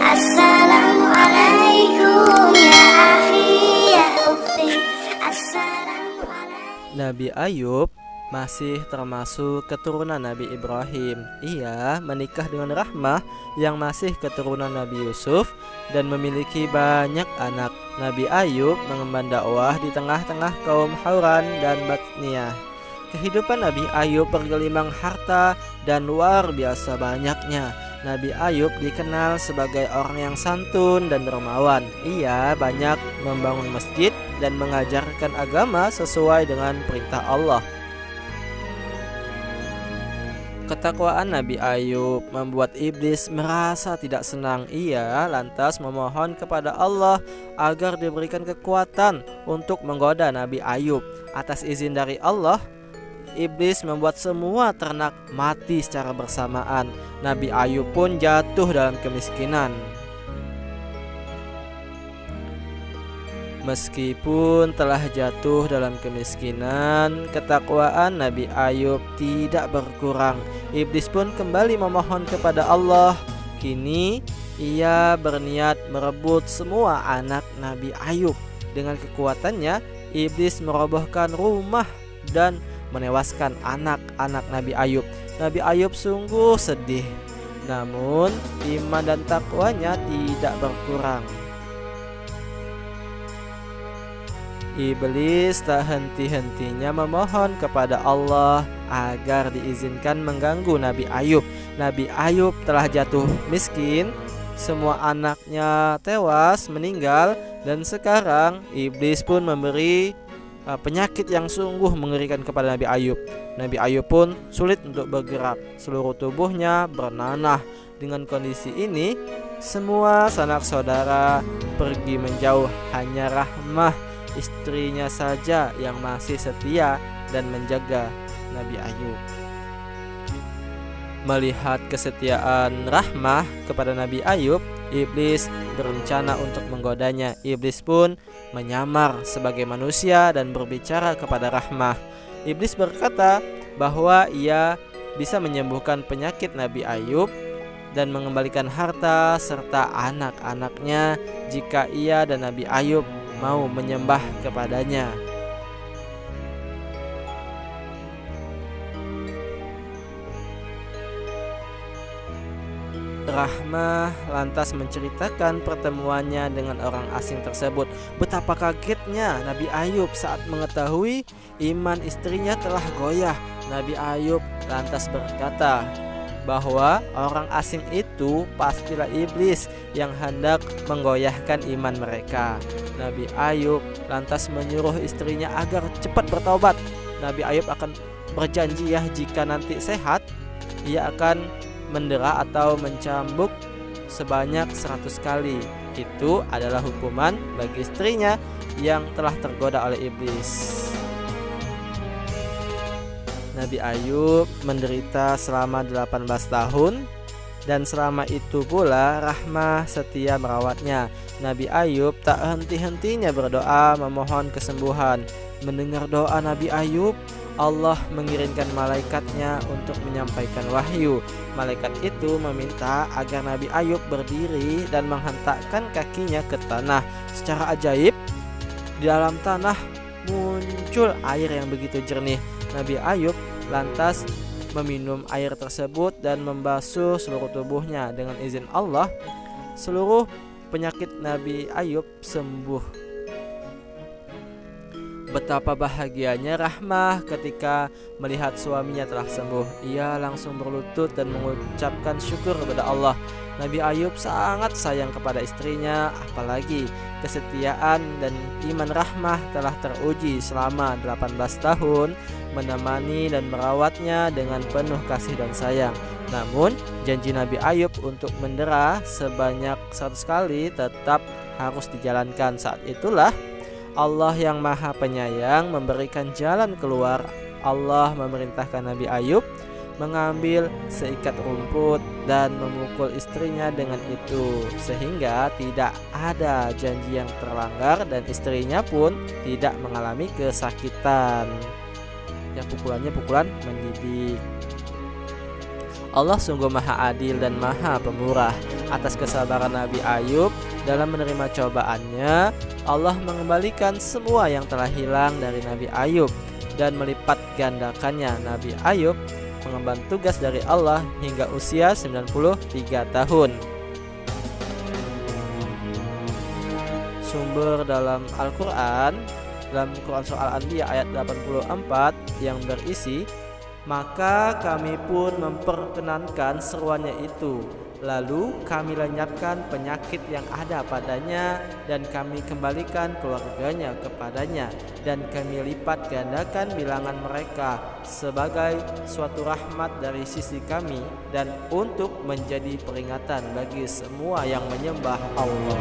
Assalamualaikum ya akhi ya ukhti. Assalamualaikum. Nabi Ayub masih termasuk keturunan Nabi Ibrahim. Ia menikah dengan Rahmah yang masih keturunan Nabi Yusuf dan memiliki banyak anak. Nabi Ayub mengemban dakwah di tengah-tengah kaum Hauran dan Batniyah. Kehidupan Nabi Ayub bergelimang harta dan luar biasa banyaknya. Nabi Ayub dikenal sebagai orang yang santun dan dermawan. Ia banyak membangun masjid dan mengajarkan agama sesuai dengan perintah Allah. Ketakwaan Nabi Ayub membuat iblis merasa tidak senang. Ia lantas memohon kepada Allah agar diberikan kekuatan untuk menggoda Nabi Ayub. Atas izin dari Allah, iblis membuat semua ternak mati secara bersamaan. Nabi Ayub pun jatuh dalam kemiskinan. Meskipun telah jatuh dalam kemiskinan, ketakwaan Nabi Ayub tidak berkurang. Iblis pun kembali memohon kepada Allah. Kini ia berniat merebut semua anak Nabi Ayub. Dengan kekuatannya, iblis merobohkan rumah dan menewaskan anak-anak Nabi Ayub. Nabi Ayub sungguh sedih. Namun iman dan takwanya tidak berkurang. Iblis tak henti-hentinya memohon kepada Allah agar diizinkan mengganggu Nabi Ayub. Nabi Ayub telah jatuh miskin, semua anaknya tewas meninggal, dan sekarang iblis pun memberi penyakit yang sungguh mengerikan kepada Nabi Ayub. Nabi Ayub pun sulit untuk bergerak, seluruh tubuhnya bernanah. Dengan kondisi ini, semua sanak saudara pergi menjauh, hanya Rahmah istrinya saja yang masih setia dan menjaga Nabi Ayub. Melihat kesetiaan Rahmah kepada Nabi Ayub, iblis berencana untuk menggodanya. Iblis pun menyamar sebagai manusia dan berbicara kepada Rahmah. Iblis berkata bahwa ia bisa menyembuhkan penyakit Nabi Ayub dan mengembalikan harta serta anak-anaknya jika ia dan Nabi Ayub mau menyembah kepadanya. Rahmah lantas menceritakan pertemuannya dengan orang asing tersebut. Betapa kagetnya Nabi Ayub saat mengetahui iman istrinya telah goyah. Nabi Ayub lantas berkata bahwa orang asing itu pastilah iblis yang hendak menggoyahkan iman mereka. Nabi Ayub lantas menyuruh istrinya agar cepat bertaubat. Nabi Ayub akan berjanji jika nanti sehat, ia akan mendera atau mencambuk sebanyak 100 kali. Itu adalah hukuman bagi istrinya yang telah tergoda oleh iblis. Nabi Ayub menderita selama 18 tahun dan selama itu pula Rahmah setia merawatnya. Nabi Ayub tak henti-hentinya berdoa memohon kesembuhan. Mendengar doa Nabi Ayub, Allah mengirimkan malaikatnya untuk menyampaikan wahyu. Malaikat itu meminta agar Nabi Ayub berdiri dan menghentakkan kakinya ke tanah. Secara ajaib, di dalam tanah muncul air yang begitu jernih. Nabi Ayub lantas meminum air tersebut dan membasuh seluruh tubuhnya. Dengan izin Allah, seluruh penyakit Nabi Ayub sembuh. Betapa bahagianya Rahmah ketika melihat suaminya telah sembuh. Ia langsung berlutut dan mengucapkan syukur kepada Allah. Nabi Ayub sangat sayang kepada istrinya, apalagi kesetiaan dan iman Rahmah telah teruji selama 18 tahun menemani dan merawatnya dengan penuh kasih dan sayang. Namun janji Nabi Ayub untuk mendera sebanyak 100 kali tetap harus dijalankan. Saat itulah Allah yang Maha Penyayang memberikan jalan keluar. Allah memerintahkan Nabi Ayub mengambil seikat rumput dan memukul istrinya dengan itu, sehingga tidak ada janji yang terlanggar dan istrinya pun tidak mengalami kesakitan. Ya, pukulannya pukulan mendidik. Allah sungguh Maha Adil dan Maha Pemurah. Atas kesabaran Nabi Ayub dalam menerima cobaannya, Allah mengembalikan semua yang telah hilang dari Nabi Ayub dan melipat gandakannya. Nabi Ayub mengemban tugas dari Allah hingga usia 93 tahun. Sumber dalam Al-Quran, dalam Quran Surah Al-Anbiya ayat 84 yang berisi, maka kami pun memperkenankan seruannya itu, lalu kami lenyapkan penyakit yang ada padanya dan kami kembalikan keluarganya kepadanya, dan kami lipat gandakan bilangan mereka sebagai suatu rahmat dari sisi kami dan untuk menjadi peringatan bagi semua yang menyembah Allah.